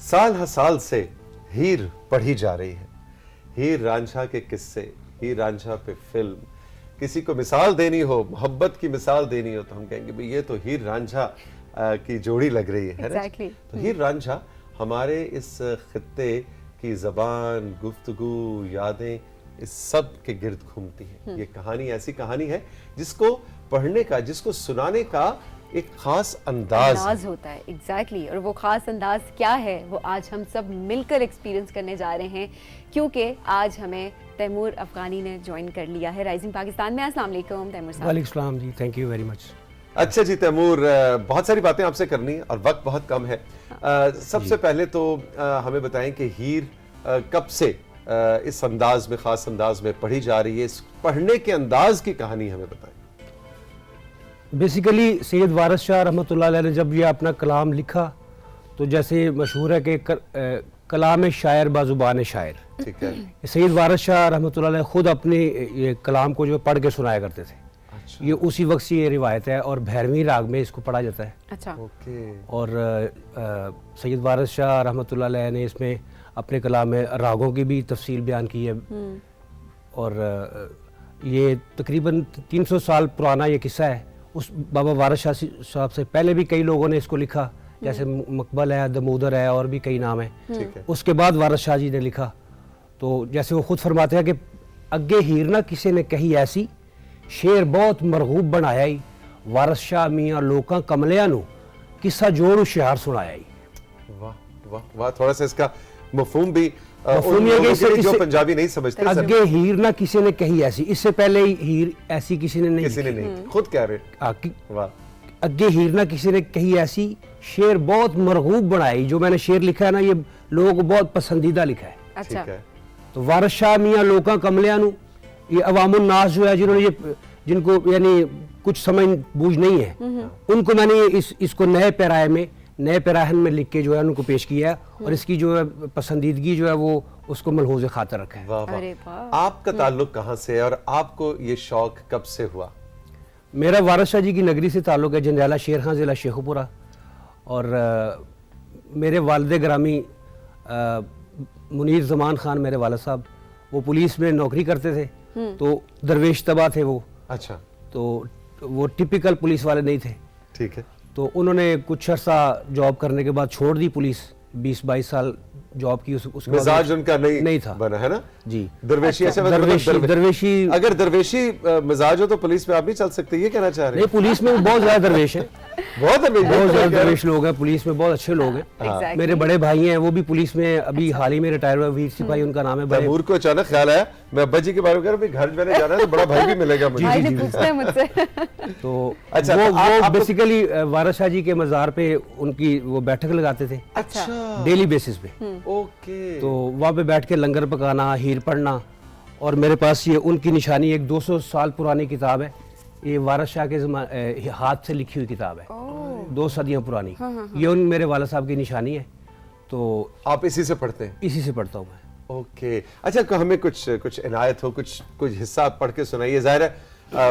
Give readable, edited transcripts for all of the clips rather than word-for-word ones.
साल हर साल से हीर पढ़ी जा रही है। हीर रांझा के किस्से, हीर रांझा पे फिल्म। किसी को मिसाल देनी हो, मोहब्बत की मिसाल देनी हो, तो हम कहेंगे भाई ये तो हीर रांझा की जोड़ी लग रही है ना? तो हीर रांझा हमारे इस खित्ते की ज़बान, गुफ्तगू, यादें, इस सब के गिर्द घूमती है। ये कहानी ऐसी कहानी है जिसको पढ़ने का, जिसको सुनाने का एक खास अंदाज होता है। एग्जैक्टली। और वो खास अंदाज क्या है वो आज हम सब मिलकर एक्सपीरियंस करने जा रहे हैं, क्योंकि आज हमें तैमूर अफगानी ने ज्वाइन कर लिया है राइजिंग पाकिस्तान में। अस्सलाम वालेकुम तैमूर साहब। वालेकुम सलाम जी, थैंक यू वेरी मच। अच्छा जी तैमूर, बहुत सारी बातें आपसे करनी है और वक्त बहुत कम है। सबसे पहले तो हमें बताएं कि हीर कब से इस अंदाज में, खास अंदाज में पढ़ी जा रही है? इस पढ़ने के अंदाज की कहानी हमें बताएं। बेसिकली सैयद वारिस शाह रहमतुल्लाह अलैह ने जब ये अपना कलाम लिखा तो जैसे मशहूर है कि कलाम शायर बाजुबान शायर, ठीक है। सैयद वारिस शाह रहमतुल्लाह अलैह खुद अपने ये कलाम को जो पढ़ के सुनाया करते थे। अच्छा। ये उसी वक्त से ये रिवायत है और भैरवी राग में इसको पढ़ा जाता है। अच्छा। ओके। और सैयद वारिस शाह रहमतुल्लाह अलैह ने इसमें अपने कलाम में रागों की भी तफसील बयान की है। और ये तकरीबन 300 साल पुराना ये किस्सा है। उस बाबा वारिस शाह साहब से पहले भी कई लोगों ने इसको लिखा, जैसे मकबल है, दमोदर है और भी कई नाम है। उसके बाद वारिस शाह जी ने लिखा। तो जैसे वो खुद फरमाते हैं कि अगे हीर ना किसी ने कही ऐसी, शेर बहुत मरगूब बनाया ही, वारिस शाह मियाँ लोकां कमलियां नू किस्सा जोड़ हुशियार सुनाया ही। वाह वाह वाह। थोड़ा सा इसका मफहूम भी जो पंजाबी नहीं समझते। अगे हीर ना किसी ने कही ऐसी, इससे पहले ही हीर ऐसी किसी ने नहीं, खुद कह रहे। वाह। अगे हीर ना किसी ने कही ऐसी, शेर बहुत मरगूब बनाई। जो मैंने शेर लिखा है ना, ये लोगों को बहुत पसंदीदा लिखा है। अच्छा। तो वारिस शाह मियाँ लोकां कमलियां नू, ये अवामुन नास जो है, जिन्होंने ये, जिनको यानी कुछ समझ बूझ नहीं है, उनको मैंने इसको नए पैराहन में लिख के जो है उनको पेश किया है। और इसकी जो है पसंदीदगी जो है वो उसको मलहूज़ खातर रखा है। वाह वाह। आपका ताल्लुक कहाँ से है और आपको ये शौक कब से हुआ? मेरा वारिस शाह जी की नगरी से ताल्लुक है, जंजाला शेर खां ज़िला शेखुपुरा। और मेरे वालिद ग्रामी मुनीर ज़मान खान, मेरे वालिद साहब, वो पुलिस में नौकरी करते थे। तो दरवेश तबा थे वो। अच्छा। तो वो टिपिकल पुलिस वाले नहीं थे। ठीक है। तो उन्होंने कुछ अर्सा जॉब करने के बाद छोड़ दी पुलिस। 20-22 साल जॉब की। उसके मिजाज उनका नहीं था बना, है ना जी। दरवेशी ऐसे दरवेशी, अगर दरवेशी मिजाज हो तो पुलिस में आप नहीं चल सकते, ये कहना चाह रहे हैं? नहीं, पुलिस में बहुत ज्यादा दरवेश है। बहुत ज्यादा दरवेश लोग हैं पुलिस में, बहुत अच्छे लोग हैं। मेरे बड़े भाई हैं, वो भी पुलिस में अभी हाल ही में रिटायर हुआ, वीर सिपाही उनका नाम है। तैमूर को अचानक ख्याल आया मैं अब्बा जी के बारे में घर मैंने जाना है तो बड़ा भाई भी मिलेगा मुझे। तो अच्छा, वो बेसिकली वारिस शाह जी के मज़ार पे उनकी वो बैठक लगाते थे। अच्छा। डेली बेसिस पे। ओके। तो वहाँ पे बैठ के लंगर पकाना, हीर पढ़ना। और मेरे पास ये उनकी निशानी एक 200 साल पुरानी किताब है। ये वारिस शाह के हाथ से लिखी हुई किताब है, 2 सदियाँ पुरानी। ये उन मेरे वालिद साहब की निशानी है। तो आप इसी से पढ़ते हैं? इसी से पढ़ता हूँ मैं। ओके। अच्छा, हमें कुछ इनायत हो, कुछ हिस्सा पढ़ के सुनाइए। जाहिर है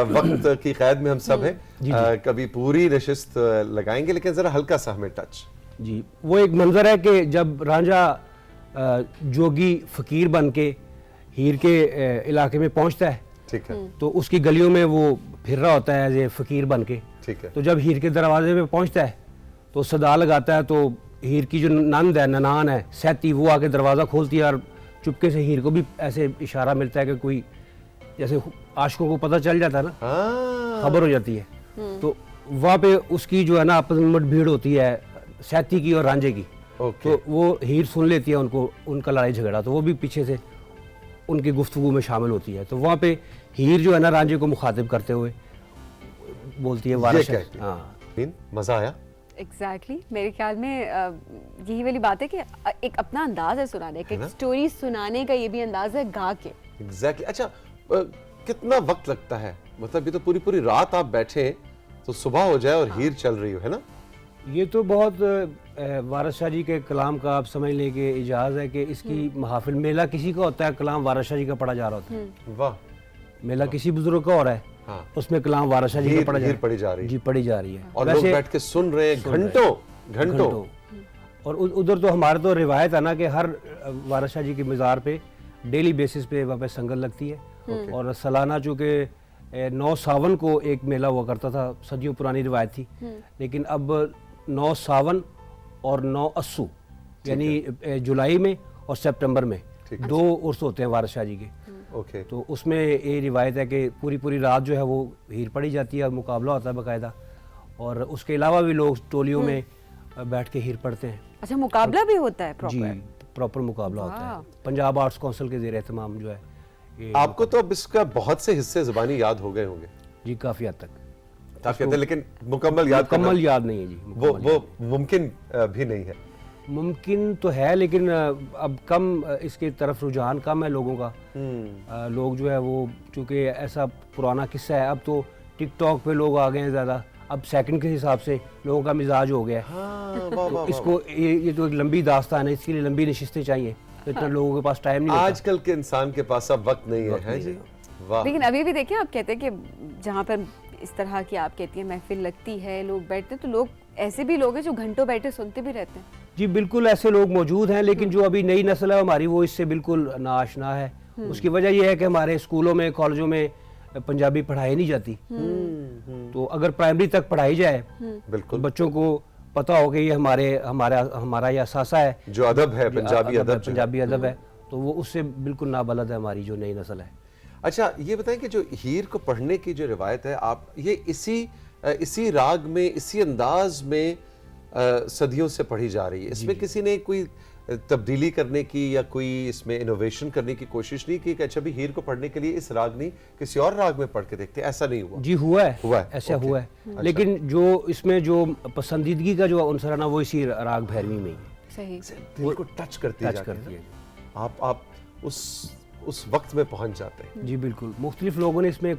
वक्त की कैद में हम सब हैं, कभी पूरी नशिस्त लगाएंगे, लेकिन जरा हल्का सा हमें टच। जी, वो एक मंजर है कि जब रांझा जोगी फकीर बन के हीर के इलाके में पहुंचता है, ठीक है, तो उसकी गलियों में वो फिर रहा होता है एज फकीर बन के। ठीक है। तो जब हीर के दरवाजे में पहुंचता है तो सदा लगाता है, तो हीर की जो नंद है, ननान है, सहती, वो आके दरवाज़ा खोलती है और चुपके से हीर को भी ऐसे इशारा मिलता है कि कोई, जैसे आशिकों को पता चल जाता है ना, खबर हो जाती है। तो वहाँ पे उसकी जो है ना आपस में मुठभेड़ होती है सहती की और रांझे की। तो वो हीर सुन लेती है उनको, उनका लड़ाई झगड़ा, तो वो भी पीछे से उनकी गुफ्तगू में शामिल होती है। तो वहाँ पे हीर जो है ना रांझे को मुखातिब करते हुए बोलती है, वारिस शाह। हाँ, मजा आया। एग्जैक्टली। मेरे ख्याल में यही वाली बात है कि एक अपना अंदाज है सुनाने का, एक स्टोरी सुनाने का ये भी अंदाज है गा के। एग्जैक्टली। अच्छा, कितना वक्त लगता है? मतलब ये तो पूरी रात आप बैठे तो सुबह हो जाए और हीर चल रही हो, है ना? ये तो बहुत वारिस शाह जी के कलाम का आप समझ लें कि इजाज़ है कि इसकी महाफिल, मेला किसी का होता है, कलाम वारिस शाह जी का पढ़ा जा रहा होता है। वाह। मेला किसी बुजुर्ग का हो रहा है, हाँ। उसमें कलाम वारिस शाह जी का पढ़ी जा रही है। और लोग बैठ के सुन रहे हैं घंटों। और उधर तो हमारा तो रिवायत है ना कि हर वारिस शाह जी की मज़ार पे डेली बेसिस पे वहाँ पे संगत लगती है और सालाना चूँकि 9 सावन को एक मेला हुआ करता था, सदियों पुरानी रिवायत थी, लेकिन अब 9 सावन और 9 अस्सू यानी जुलाई में और सितंबर में 2 उर्स होते हैं वारिस शाह जी के। ओके। तो उसमें ये रिवायत है कि पूरी पूरी रात जो है वो हीर पड़ी जाती है, मुकाबला होता है बाकायदा, और उसके अलावा भी लोग टोलियों में बैठ के हीर पढ़ते हैं। अच्छा, मुकाबला भी होता है जी, प्रॉपर? प्रॉपर मुकाबला होता है। पंजाब आर्ट्स काउंसिल के ज़ेर एहतमाम जो है ये आपको तो अब इसका बहुत से हिस्से जुबानी याद हो गए होंगे? जी काफ़ी हद तक। काफी हद तक, लेकिन मुकम्मल याद करना मुकम्मल याद नहीं है जी। वो मुमकिन भी नहीं है। मुमकिन तो है, लेकिन अब कम इसकी तरफ रुझान कम है लोगों का। लोग जो है वो, चूँकि ऐसा पुराना किस्सा है, अब तो टिकटॉक पे लोग आ गए हैं ज़्यादा, अब सेकंड के हिसाब से लोगों का मिजाज हो गया है। हाँ, वाह, वाह, इसको ये तो एक लंबी दास्तान है, इसके लिए लंबी नशिस्तें चाहिए, तो इतना लोगों के पास टाइम नहीं होता। आजकल के इंसान के पास अब वक्त नहीं है जी। वाह। लेकिन अभी भी देखिए, आप कहते हैं कि जहाँ पर इस तरह की आप कहती हैं महफिल लगती है, लोग बैठते हैं, तो लोग ऐसे भी लोग हैं जो घंटों बैठे सुनते भी रहते हैं। जी बिल्कुल, ऐसे लोग मौजूद हैं, लेकिन जो अभी नई नस्ल है हमारी, वो इससे बिल्कुल नाआशना है। उसकी वजह यह है कि हमारे स्कूलों में, कॉलेजों में पंजाबी पढ़ाई नहीं जाती। तो अगर प्राइमरी तक पढ़ाई जाए, बिल्कुल, बच्चों को पता हो कि ये हमारा ये असासा है, जो अदब है, पंजाबी अदब है, तो वो उससे बिल्कुल नाबलद है हमारी जो नई नस्ल है। अच्छा, ये बताएं कि जो हीर को पढ़ने की जो रिवायत है, आप ये इसी राग में, इसी अंदाज में सदियों से पढ़ी जा रही है। इसमें किसी ने कोई तब्दीली करने की या कोई इसमें इनोवेशन करने की कोशिश नहीं की कि अच्छा भी हीर को पढ़ने के लिए इस राग नहीं किसी और राग में पढ़ के देखते? ऐसा नहीं हुआ? जी हुआ है, ऐसा हुआ है। अच्छा। लेकिन जो इसमें जो पसंदीदगी का जो अंसर है ना, वो इसी राग भैरवी में ही है। सही, दिल को टच करती है। आप उस वक्त में पहुंच जाते हैं। जी बिल्कुल, मुख्तलिफ लोगों ने इसमें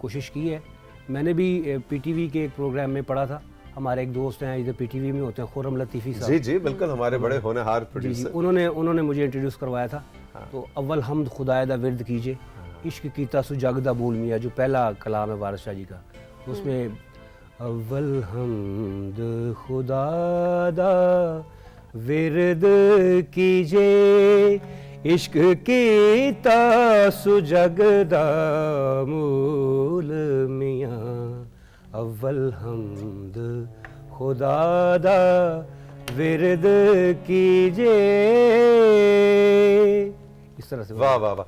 कोशिश की है। मैंने भी पीटीवी के एक प्रोग्राम में पढ़ा था, हमारे एक दोस्त हैं इधर पीटीवी में होते हैं, खुर्रम लतीफ़ी साहब। जी जी बिल्कुल, हमारे बड़े होनहार प्रोड्यूसर। उन्होंने मुझे इंट्रोड्यूस करवाया था। तो अव्वल हमद खुदाए दा विर्द कीजिए, इश्क कीता सु जग दा भूल मियां, जो पहला कलाम है वारिस शाह जी का, उसमें अव्वल हमद खुदा दा विर्द कीजिए, इश्क कीता सु जग दा मूल मियां, अव्वल हमद खुदा दा विरद कीजिए। इस तरह से। वाह वाह वाह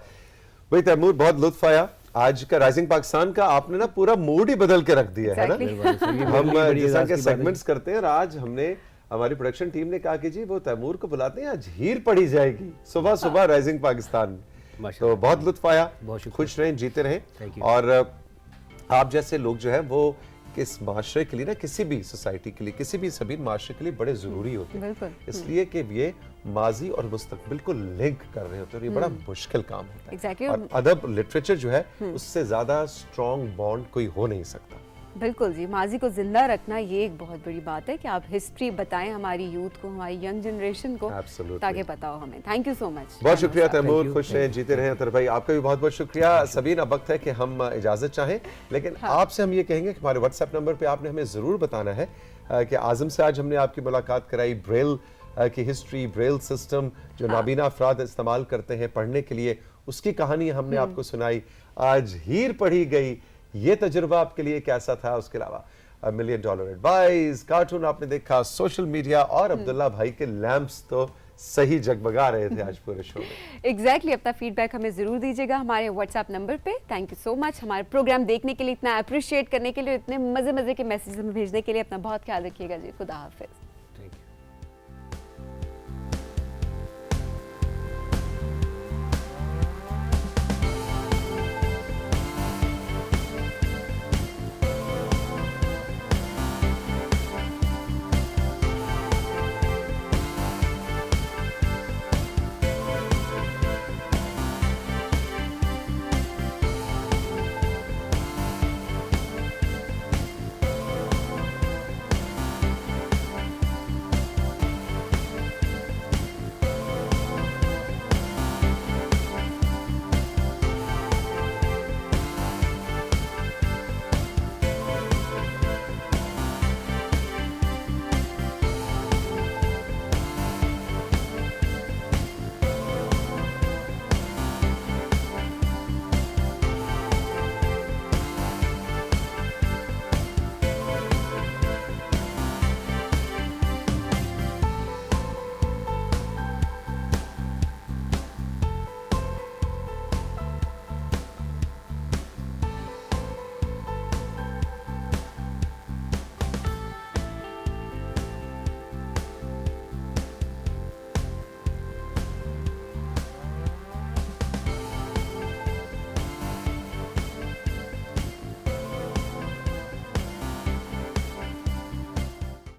भाई तैमूर, बहुत लुत्फ आया आज का राइजिंग पाकिस्तान का। आपने ना पूरा मूड ही बदल के रख दिया है ना। हम जैसा के सेगमेंट्स करते हैं, और आज हमने, हमारी प्रोडक्शन टीम ने कहा कि जी वो तैमूर को बुलाते हैं, आज हीर पढ़ी जाएगी सुबह सुबह राइजिंग पाकिस्तान में। तो बहुत लुत्फ आया, खुश रहें, जीते रहें। और आप जैसे लोग जो है वो किस माशरे के लिए ना, किसी भी सोसाइटी के लिए, किसी भी सभी माशरे के लिए बड़े जरूरी होते हैं, इसलिए कि ये माजी और मुस्तकबिल को लिंक कर रहे होते हैं, और ये बड़ा मुश्किल काम होता है। और अदब, लिटरेचर जो है, उससे ज्यादा स्ट्रॉन्ग बॉन्ड कोई हो नहीं सकता। बिल्कुल जी, माजी को जिंदा रखना ये एक बहुत बड़ी बात है कि आप हिस्ट्री बताएं हमारी यूथ को, हमारी यंग जनरेशन को, ताकि पता हो हमें। Thank you so much. बहुत शुक्रिया तैमूर, खुश रहें, जीते रहें। अतर भाई आपका भी बहुत बहुत शुक्रिया। सबीन, अब वक्त है कि हम इजाजत चाहें, लेकिन आपसे हम ये कहेंगे कि हमारे व्हाट्सएप नंबर पे आपने हमें जरूर बताना है कि आजम से आज हमने आपकी मुलाकात कराई, ब्रेल की हिस्ट्री, ब्रेल सिस्टम जो नाबीना अफराद इस्तेमाल करते हैं पढ़ने के लिए, उसकी कहानी हमने आपको सुनाई। आज हीर पढ़ी गई, ये तजुर्बा आपके लिए कैसा था? उसके अलावा $1 मिलियन एडवाइस, कार्टून आपने देखा, सोशल मीडिया, और अब्दुल्ला भाई के लैंप्स तो सही जगमगा रहे थे आज पूरे शो में। एग्जैक्टली, अपना फीडबैक हमें जरूर दीजिएगा हमारे व्हाट्सएप नंबर पे। थैंक यू सो मच हमारे प्रोग्राम देखने के लिए, इतना अप्रिशिएट करने के लिए, इतने मजे मजे के मैसेज हमें भेजने के लिए। अपना बहुत ख्याल रखिएगा जी, खुदा हाफिज।